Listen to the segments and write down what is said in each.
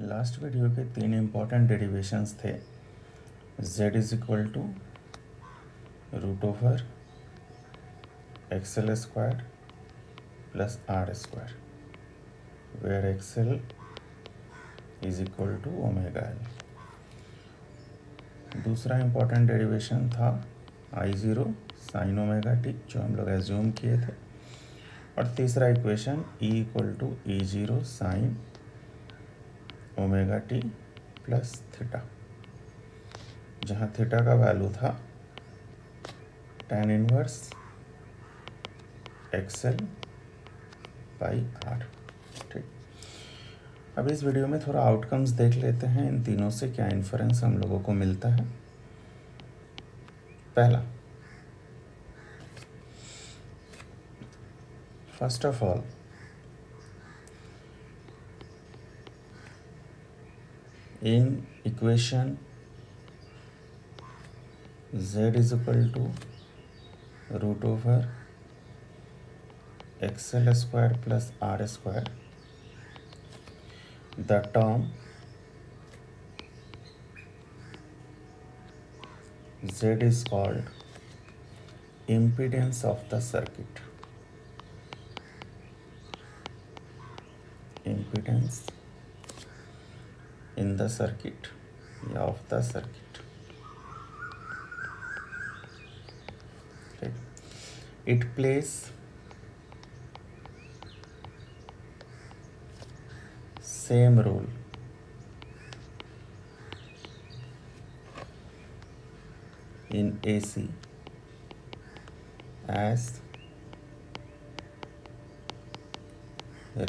Last video के 3 important derivations थे। z is equal to root over XL square plus R square, where XL is equal to omega L. दूसरा important derivation था I0 sine omega T, जो हम लोग assume किए थे। और तीसरा equation E equal to E0 sine omega T plus theta, जहाँ थीटा का वैल्यू था tan inverse XL by R. ठीक, अब इस वीडियो में थोड़ा आउटकम्स देख लेते हैं, इन तीनों से क्या इन्फरेंस हम लोगों को मिलता है। पहला, first of all in equation z is equal to root over XL square plus R square, the term z is called impedance of the circuit. Impedance in the circuit या of the circuit. Right. It plays same role in AC as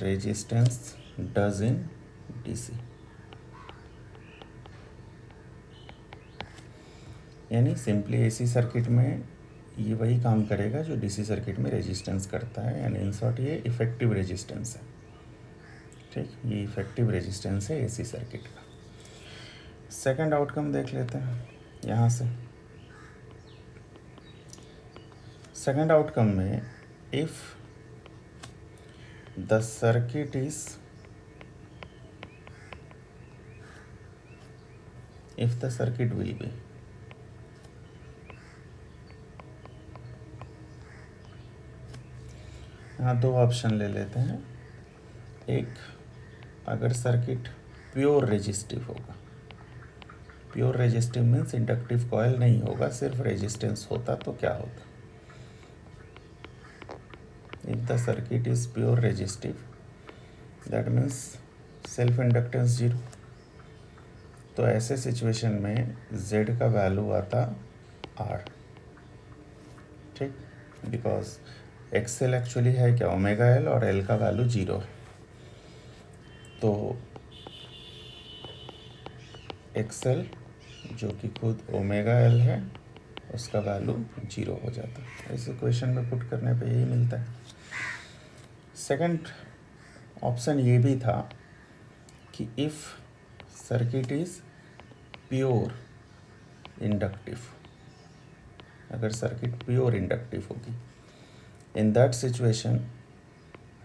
resistance does in DC। यानी simply AC circuit में ये वही काम करेगा जो DC circuit में resistance करता है, यानी इन शॉर्ट ये इफेक्टिव रेजिस्टेंस है। ठीक, ये इफेक्टिव रेजिस्टेंस है एसी सर्किट का। सेकंड आउटकम देख लेते हैं यहाँ से। सेकंड आउटकम में if the circuit is will be यहाँ दो ऑप्शन ले लेते हैं। एक, अगर सर्किट प्योर रेजिस्टिव होगा, pure resistive means inductive coil नहीं होगा, सिर्फ रेजिस्टेंस होता तो क्या होता। If the circuit is pure resistive that means self inductance 0, तो ऐसे सिचुएशन में z का वैल्यू आता r। ठीक, बिकॉज एक्सएल एक्चुअली है क्या, ओमेगा एल, और एल का वैल्यू 0 है, तो एक्सएल जो कि खुद ओमेगा एल है उसका वैल्यू 0 हो जाता है। इस इक्वेशन में पुट करने पे यही मिलता है। सेकंड ऑप्शन ये भी था कि if circuit is pure inductive, अगर सर्किट प्योर इंडक्टिव होगी, इन दैट सिचुएशन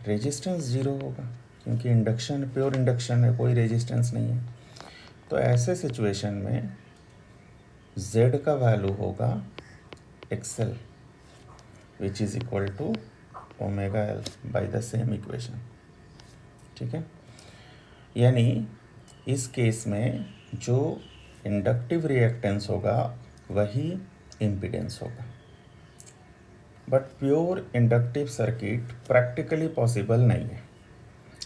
रेजिस्टेंस 0 होगा, क्योंकि इंडक्शन प्योर इंडक्शन है, कोई रेजिस्टेंस नहीं है। तो ऐसे सिचुएशन में z का वैल्यू होगा XL which is equal to omega L by the same equation. ठीक है, यानी इस केस में जो इंडक्टिव रिएक्टेंस होगा वही इम्पीडेंस होगा। But pure inductive circuit practically possible नहीं है।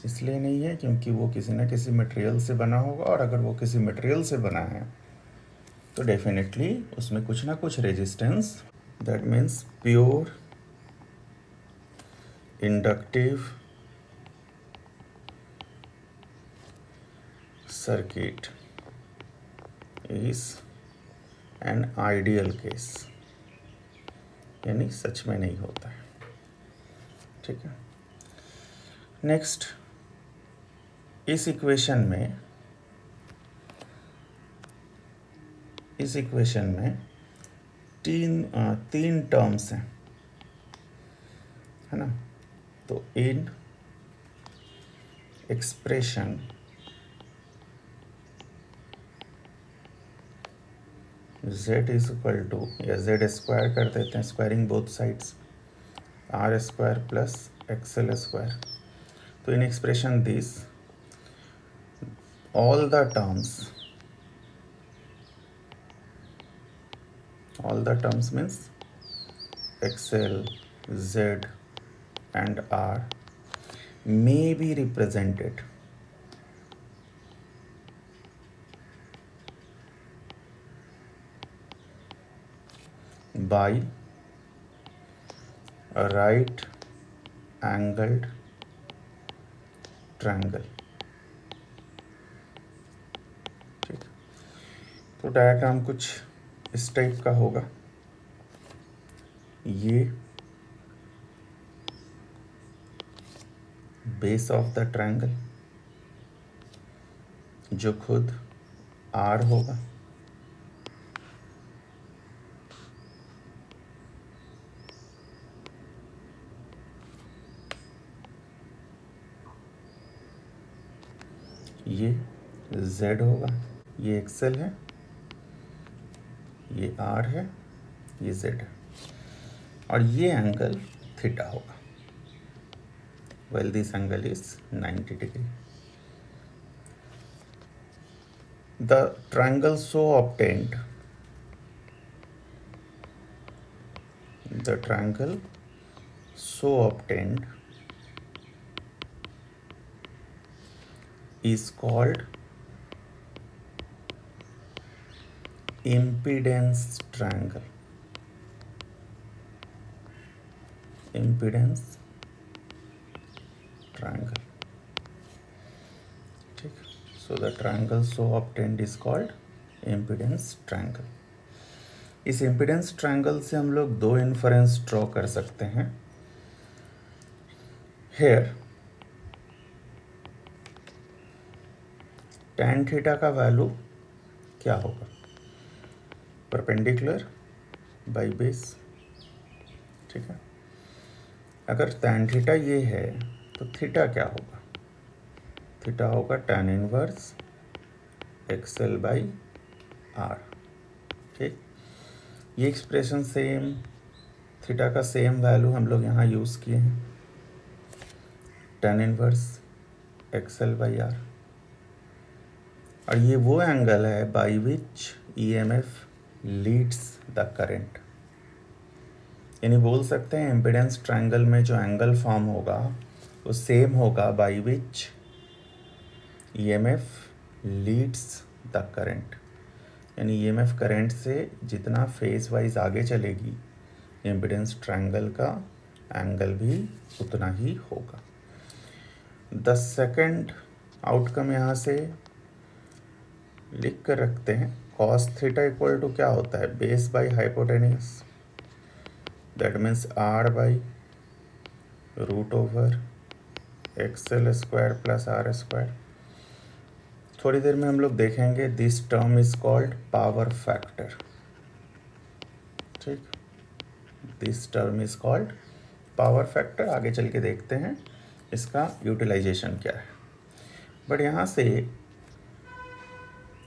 इसलिए नहीं है क्योंकि वो किसी न किसी मटेरियल से बना होगा, और अगर वो किसी मटेरियल से बना है तो डेफिनेटली उसमें कुछ ना कुछ resistance, that means pure inductive circuit is an ideal case, यानी सच में नहीं होता है। ठीक है, नेक्स्ट, इस इक्वेशन में तीन टर्म्स हैं, है ना। तो in expression z is equal to, या z स्क्वायर कर देते हैं, squaring both sides, R square plus XL square. तो in expression this all the terms means xl, z and r may be represented by a right angled triangle. ठीक, तो diagram कुछ इस type का होगा. ये बेस ऑफ द ट्रायंगल जो खुद आर होगा, ये z होगा, ये एक्सएल है, ये r है, ये z है, और ये एंगल थीटा होगा. Well this angle is 90 degree. The triangle so obtained, the triangle so obtained is called impedance triangle. Impedance triangle. ठीक, so the triangle so obtained is called impedance triangle. इस impedance triangle से हम लोग दो inference draw कर सकते हैं. Hair tan theta का वैल्यू क्या होगा? Perpendicular by base. ठीक है, अगर tan थीटा ये है तो थीटा क्या होगा? थीटा होगा tan inverse XL by R. ठीक, ये एक्सप्रेशन सेम, थीटा का सेम वैल्यू हम लोग यहाँ यूज़ किए हैं, tan inverse XL by R. और ये वो एंगल है by which EMF leads the current. यानी बोल सकते हैं इम्पीडेंस ट्रायंगल में जो एंगल फॉर्म होगा वो सेम होगा by which EMF leads the current. यानी ईएमएफ करंट से जितना फेज वाइज आगे चलेगी इम्पीडेंस ट्रायंगल का एंगल भी उतना ही होगा. द सेकंड आउटकम यहाँ से लिख कर रखते हैं. कॉस थीटा इक्वल टू क्या होता है? Base by hypotenuse, that means R by root over XL square plus R square. थोड़ी देर में हम लोग देखेंगे this term is called power factor. ठीक, this term is called power factor. आगे चल के देखते हैं इसका यूटिलाइजेशन क्या है. बट यहाँ से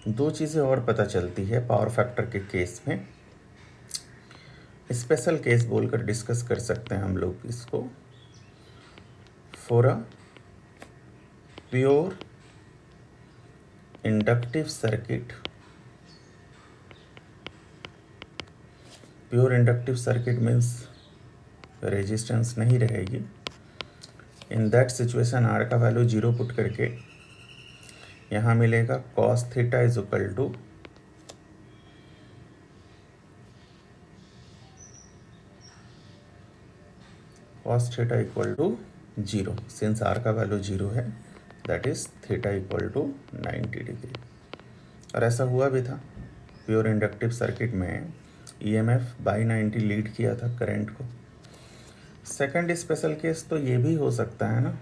दो चीज़ें और पता चलती है पावर फैक्टर के केस में. स्पेशल केस बोलकर डिस्कस कर सकते हैं हम लोग इसको. For a pure inductive circuit, pure inductive circuit means resistance नहीं रहेगी. इन दैट सिचुएशन आर का वैल्यू 0 पुट करके यहाँ मिलेगा cos theta is equal to cos theta equal to 0. Since R का वैल्यू 0 है, that is theta equal to 90 degree. और ऐसा हुआ भी था प्योर इंडक्टिव सर्किट में, ईएमएफ बाई 90 लीड किया था करंट को. सेकंड स्पेशल केस तो ये भी हो सकता है ना,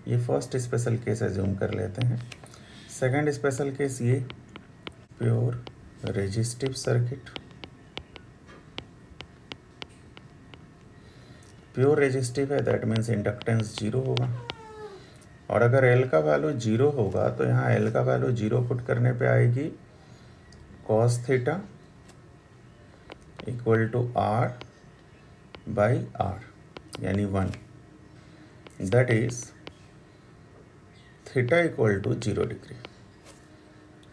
ये फर्स्ट स्पेशल केस एज्यूम कर लेते हैं. सेकंड स्पेशल केस ये pure resistive circuit, pure resistive है, दैट मीन्स इंडक्टेंस 0 होगा. और अगर L का वैल्यू 0 होगा तो यहाँ L का वैल्यू 0 पुट करने पे आएगी cos theta equal to r by r यानी 1, that is theta equal to 0 degree.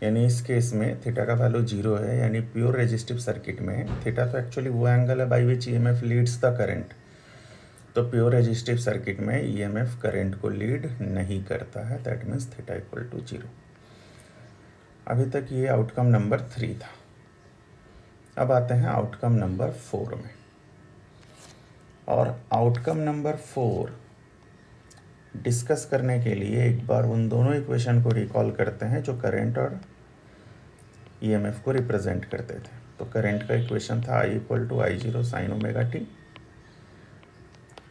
यानी इस केस में थीटा का वैल्यू 0 है, यानी प्योर रेजिस्टिव सर्किट में थीटा तो एक्चुअली वो एंगल है by which EMF leads the current. तो प्योर रेजिस्टिव सर्किट में ईएमएफ करंट को लीड नहीं करता है, that means theta equal to 0। अभी तक ये आउटकम नंबर 3 था। अब आते हैं आउटकम नंबर 4 में। और आउटकम नंबर 4 डिस्कस करने के लिए एक बार उन दोनों इक्वेशन को रिकॉल करते हैं जो करंट और ईएमएफ को रिप्रेजेंट करते थे। तो करंट का इक्वेशन था I equal to I0 sine omega T,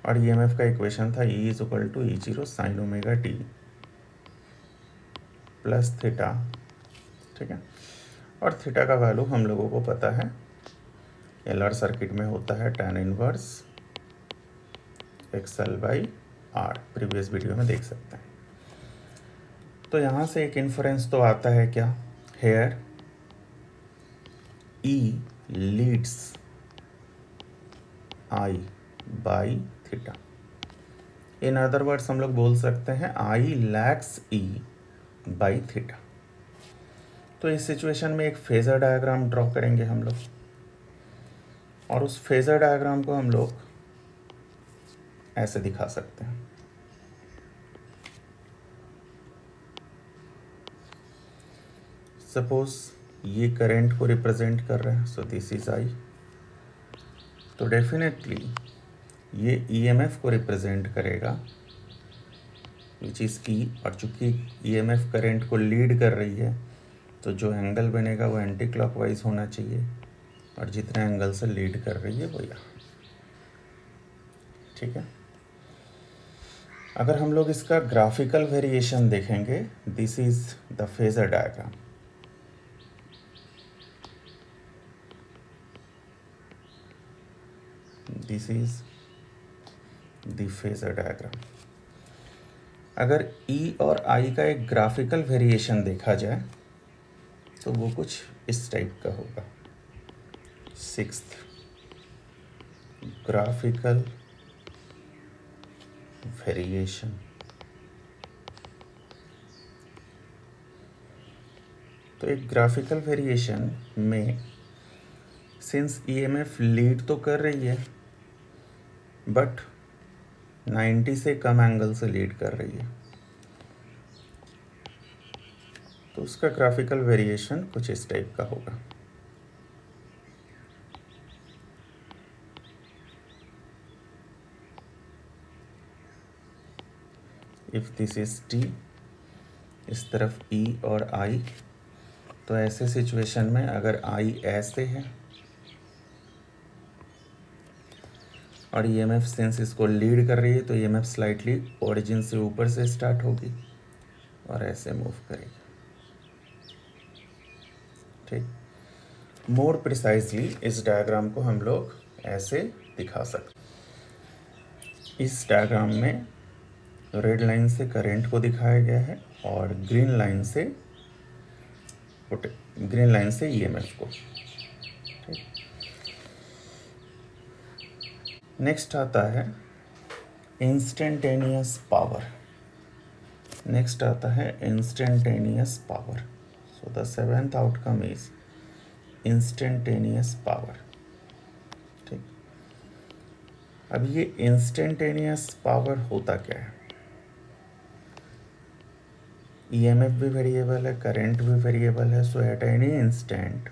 और ईएमएफ का इक्वेशन था E is equal to E0 sine omega T plus theta. ठीक है, और थीटा का वैल्यू हम लोगों को पता है, एलआर सर्किट में होता है tan inverse XL by R, previous video में देख सकते हैं। तो यहाँ से एक इन्फ्रेंस तो आता है क्या, here E leads I by theta. In other words हम लोग बोल सकते हैं I lags E by theta. तो इस सिचुएशन में एक फेजर डायग्राम ड्रॉ करेंगे हम लोग, और उस फेजर डायग्राम को हम लोग ऐसे दिखा सकते हैं। सपोज ये करंट को रिप्रेजेंट कर रहे हैं, सो दिस इज I। तो डेफिनेटली ये ईएमएफ को रिप्रेजेंट करेगा विच इज़ E, और चूंकि ईएमएफ करंट को लीड कर रही है तो जो एंगल बनेगा वो एंटी क्लॉकवाइज होना चाहिए, और जितने एंगल से लीड कर रही है वो यहाँ। ठीक है, अगर हम लोग इसका ग्राफिकल वेरिएशन देखेंगे, this is the phasor diagram. This is the phasor diagram. अगर E और I का एक ग्राफिकल वेरिएशन देखा जाए तो वो कुछ इस टाइप का होगा। 6th graphical variation. तो एक ग्राफिकल वेरिएशन में सिंस ईएमएफ लीड तो कर रही है बट 90 से कम एंगल से लीड कर रही है, तो उसका ग्राफिकल वेरिएशन कुछ इस टाइप का होगा। इफ दिस इज T, इस तरफ E और I, तो ऐसे सिचुएशन में अगर I ऐसे है और ईएमएफ सिंस इसको लीड कर रही है, तो ईएमएफ स्लाइटली ओरिजिन से ऊपर से स्टार्ट होगी और ऐसे मूव करेगी। ठीक, मोर प्रिसाइजली इस डायग्राम को हम लोग ऐसे दिखा सकते। इस डायग्राम में रेड लाइन से करंट को दिखाया गया है और ग्रीन लाइन से ईएमएफ को। नेक्स्ट आता है instantaneous power. So the 7th outcome is instantaneous power. ठीक, अब ये इंस्टेंटेनियस पावर होता क्या है, ईएमएफ भी वेरिएबल है, करंट भी वेरिएबल है, so at any instant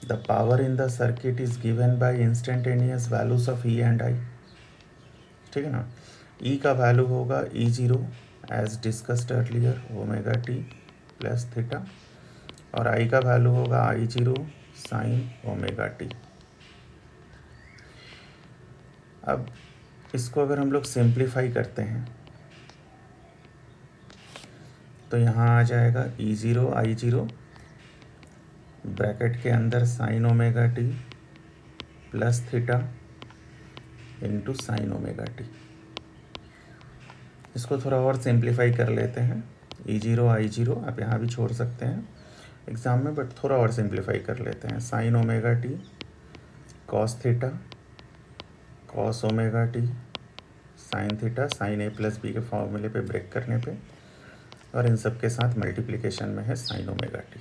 the power in the circuit is given by instantaneous values of E and I। ठीक है ना, E का वैल्यू होगा E0 as discussed earlier omega T plus theta, और I का value होगा I0 sine omega T. अब इसको अगर हम लोग सिंप्लीफाई करते हैं तो यहाँ आ जाएगा E0 I0 ब्रैकेट के अंदर sign omega T plus theta into sine omega T. इसको थोड़ा और सिंप्लीफाई कर लेते हैं, E0 I0 आप यहाँ भी छोड़ सकते हैं, एग्ज़ाम में, बट थोड़ा और सिंप्लीफाई कर लेते हैं। Sine omega T cos theta cos omega T sine theta sine A plus B के फॉर्मूले पे ब्रेक करने पे, और इन सब के साथ मल्टीप्लिकेशन में है साइन ओमेगा टी।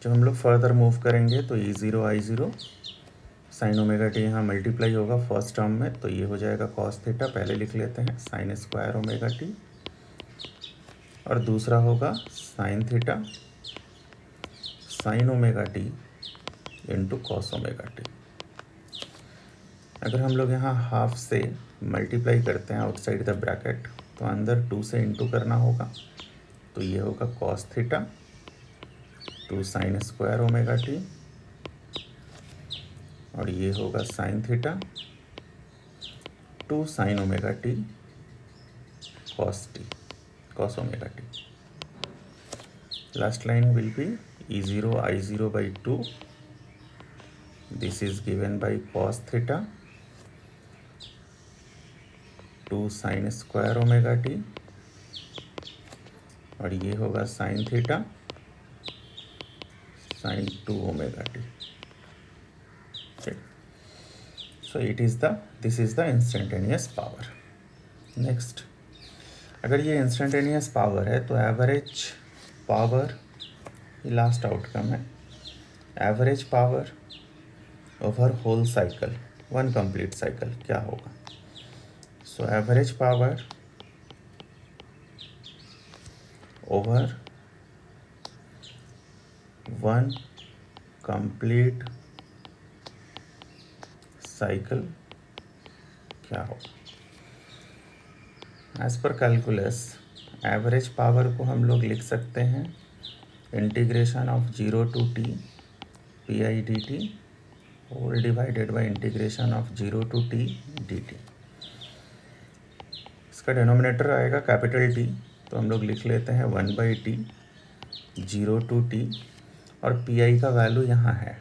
जब हम लोग फर्दर मूव करेंगे तो ई zero I zero, sign omega T यहाँ मल्टीप्लाई होगा फर्स्ट टर्म में, तो ये हो जाएगा कॉस थीटा, पहले लिख लेते हैं साइन स्क्वायर ओमेगा टी, और दूसरा होगा sine theta sign omega T into cos omega T. अगर हम लोग यहाँ हाफ से मल्टीप्लाई करते हैं आउटसाइड द ब्रैकेट, तो अंदर 2 से इंटू करना होगा, तो ये होगा cos theta 2 sine square omega T, और ये होगा sine theta 2 sine omega T cos omega T. Last line will be E zero I zero by 2, this is given by cos theta 2 sine square omega T, और ये होगा sine theta sine 2 omega T. So this is the instantaneous power. Next, अगर ये instantaneous power है तो average power, ये last outcome है, average power over whole cycle, one complete cycle क्या होगा। So average power over one complete cycle क्या होगा। As per calculus average power को हम लोग लिख सकते हैं integration of 0 to t P I D T whole divided by integration of 0 to t dt। इसका डिनोमिनेटर आएगा कैपिटल T, तो हम लोग लिख लेते हैं 1/t 0 to t, और पी आई का वैल्यू यहाँ है,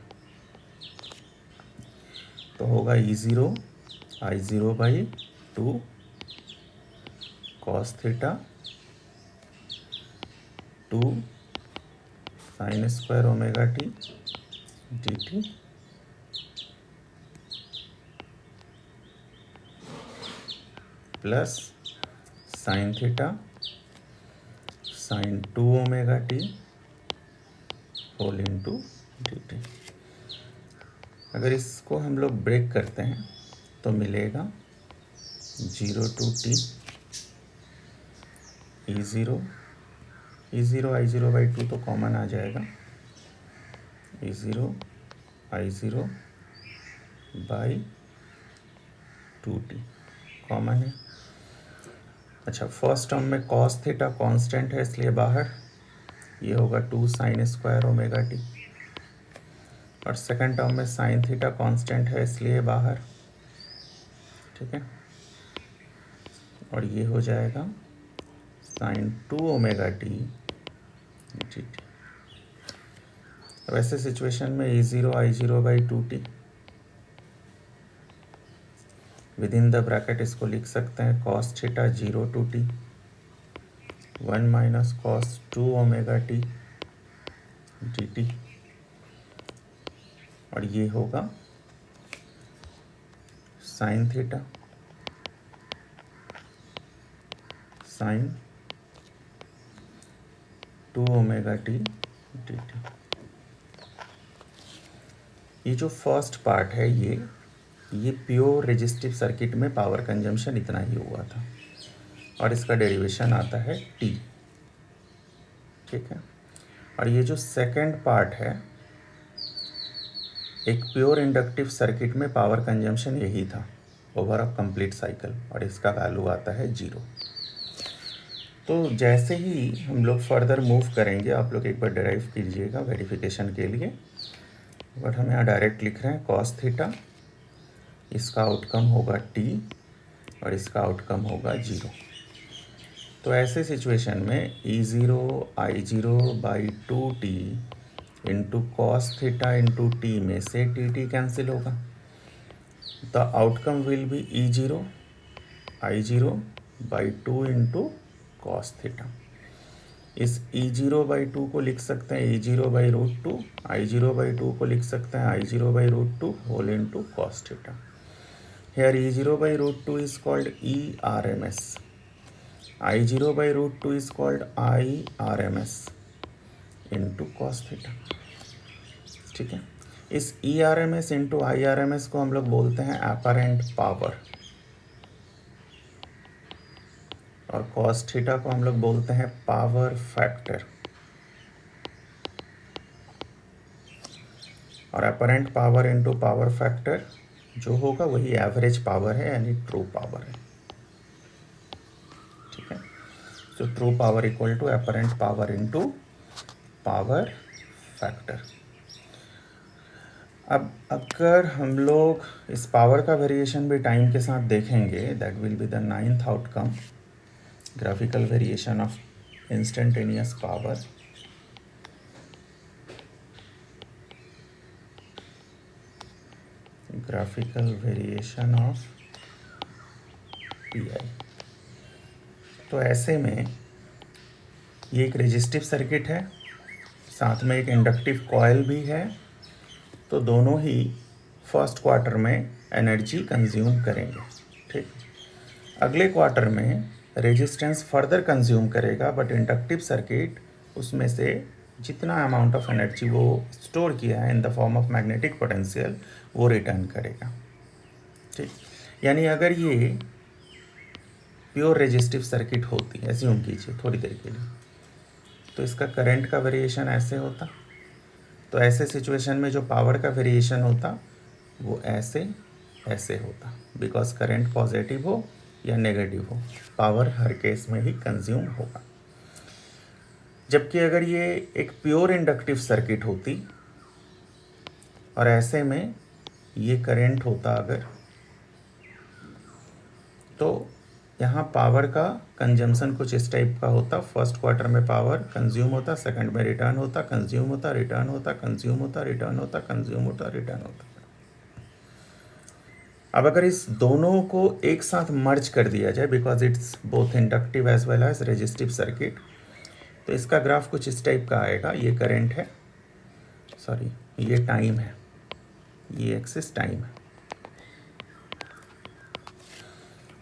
तो होगा E zero I zero by 2 cos theta 2 sine square omega T D T plus sine theta sine 2 omega T whole into D T. अगर इसको हम लोग ब्रेक करते हैं तो मिलेगा 0 to t E zero I zero by 2 तो common आ जाएगा, E zero I zero by 2t common है। अच्छा, फर्स्ट टर्म में कॉस थीटा कांस्टेंट है इसलिए बाहर, ये होगा 2 साइन स्क्वायर ओमेगा टी, और सेकंड टर्म में साइन थीटा कांस्टेंट है इसलिए बाहर, ठीक है, और ये हो जाएगा sine 2 omega T G T. अब ऐसे सिचुएशन में E zero I zero by 2t with in the bracket इसको लिख सकते हैं cos theta 0 to t 1 minus cos 2 omega T D T, और ये होगा sine theta sine 2 omega T D T. ये जो फर्स्ट पार्ट है ये प्योर रेजिस्टिव सर्किट में पावर कंजम्पशन इतना ही हुआ था, और इसका डेरिवेशन आता है टी, ठीक है। और ये जो सेकंड पार्ट है, एक प्योर इंडक्टिव सर्किट में पावर कंजम्पशन यही था ओवर अ कंप्लीट साइकिल, और इसका वैल्यू आता है 0। तो जैसे ही हम लोग फर्दर मूव करेंगे, आप लोग एक बार डिराइव कीजिएगा वेरिफिकेशन के लिए, बट हम यहाँ डायरेक्ट लिख रहे हैं कॉस थीटा, इसका आउटकम होगा t, और इसका आउटकम होगा 0। तो ऐसे सिचुएशन में E zero I zero by 2t into cos theta into T में से टी कैंसिल होगा, the outcome will be E zero I zero by 2 into cos theta. इस E0/2 को लिख सकते हैं E0/√2, I0/2 को लिख सकते हैं I0/√2 whole into cos theta. Here E0/√2 is called ERMS, I0/√2 is called IRMS into cos theta. ठीक है, इस ERMS इंटू IRMS को हम लोग बोलते हैं अपरेंट पावर, और कॉस थीटा को हम लोग बोलते हैं पावर फैक्टर। और apparent power into power factor जो होगा वही एवरेज पावर है, यानी ट्रू पावर है। ठीक है, so true power equal to apparent power into power factor. अब अगर हम लोग इस पावर का वेरिएशन भी टाइम के साथ देखेंगे, that will be the 9th outcome, graphical variation of instantaneous power. Graphical variation of PI। तो ऐसे में ये एक रेजिस्टिव सर्किट है, साथ में एक इंडक्टिव कॉइल भी है, तो दोनों ही फर्स्ट क्वार्टर में एनर्जी कंज्यूम करेंगे। ठीक, अगले क्वार्टर में रेजिस्टेंस फर्दर कंज्यूम करेगा, बट इंडक्टिव सर्किट उसमें से जितना अमाउंट ऑफ एनर्जी वो स्टोर किया है in the form of magnetic potential वो रिटर्न करेगा। ठीक, यानी अगर ये प्योर रेजिस्टिव सर्किट होती, एज्यूम कीजिए थोड़ी देर के लिए, तो इसका करंट का वेरिएशन ऐसे होता। तो ऐसे सिचुएशन में जो पावर का वेरिएशन होता वो ऐसे ऐसे होता, बिकॉज करंट पॉजिटिव हो या नेगेटिव हो, पावर हर केस में ही कंज्यूम होगा। जबकि अगर ये एक प्योर इंडक्टिव सर्किट होती और ऐसे में ये करंट होता अगर, तो यहाँ पावर का कंजम्पशन कुछ इस टाइप का होता। फर्स्ट क्वार्टर में पावर कंज्यूम होता, सेकंड में रिटर्न होता, कंज्यूम होता, रिटर्न होता, कंज्यूम होता, रिटर्न होता, कंज्यूम होता, रिटर्न होता। अब अगर इस दोनों को एक साथ मर्ज कर दिया जाए, because it's both inductive as well as resistive circuit, तो इसका ग्राफ कुछ इस टाइप का आएगा। ये करंट है, सॉरी ये टाइम है, ये एक्सिस टाइम है।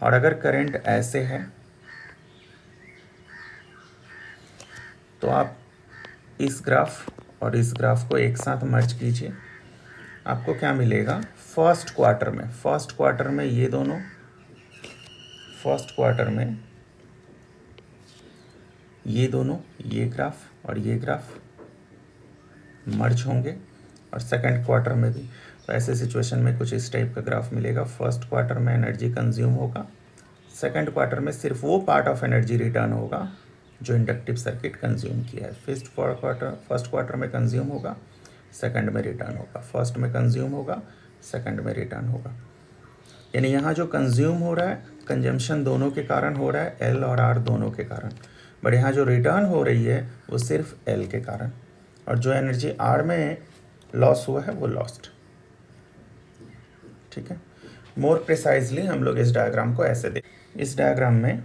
और अगर करंट ऐसे है तो आप इस ग्राफ और इस ग्राफ को एक साथ मर्ज कीजिए, आपको क्या मिलेगा? फर्स्ट क्वार्टर में ये दोनों, फर्स्ट क्वार्टर में ये दोनों, ये ग्राफ और ये ग्राफ मर्ज होंगे, और सेकंड क्वार्टर में भी। तो ऐसे सिचुएशन में कुछ इस टाइप का ग्राफ मिलेगा। फर्स्ट क्वार्टर में एनर्जी कंज्यूम होगा, सेकंड क्वार्टर में सिर्फ वो पार्ट ऑफ एनर्जी रिटर्न होगा जो इंडक्टिव सर्किट कंज्यूम किया है। फर्स्ट क्वार्टर में कंज्यूम होगा, सेकंड में रिटर्न होगा, फर्स्ट में कंज्यूम होगा, सेकंड में रिटर्न होगा। यानी यहाँ जो कंज्यूम हो रहा है, कंजम्पशन दोनों के कारण हो रहा है, एल और आर दोनों के कारण, बट यहाँ जो रिटर्न हो रही है वो सिर्फ एल के कारण, और जो एनर्जी आर में लॉस हुआ है वो लॉस्ट। ठीक है, मोर प्रिसाइजली हम लोग इस डायग्राम को ऐसे देख, इस डायग्राम में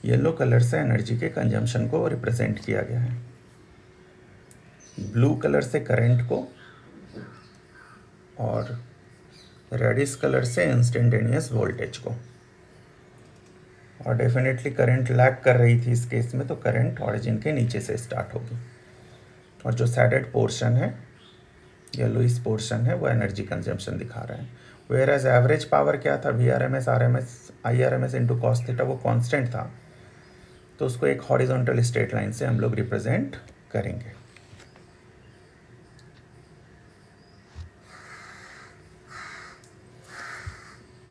येलो कलर से एनर्जी के कंजम्पशन को रिप्रेजेंट किया गया है, ब्लू कलर से करंट को, और रेडिश कलर से इंस्टेंटेनियस वोल्टेज को। और डेफिनेटली करंट लैग कर रही थी इस केस में, तो करंट ऑरिजिन के नीचे से स्टार्ट होगी, और जो सैडेड पोर्शन है, येलोइश पोर्शन है, वो एनर्जी कंजम्पशन दिखा रहा है। वेयर एज एवरेज पावर क्या था? VRMS RMS IRMS into cos theta, वो कांस्टेंट था, तो उसको एक हॉरिजॉन्टल स्ट्रेट लाइन से हम लोग रिप्रेजेंट करेंगे।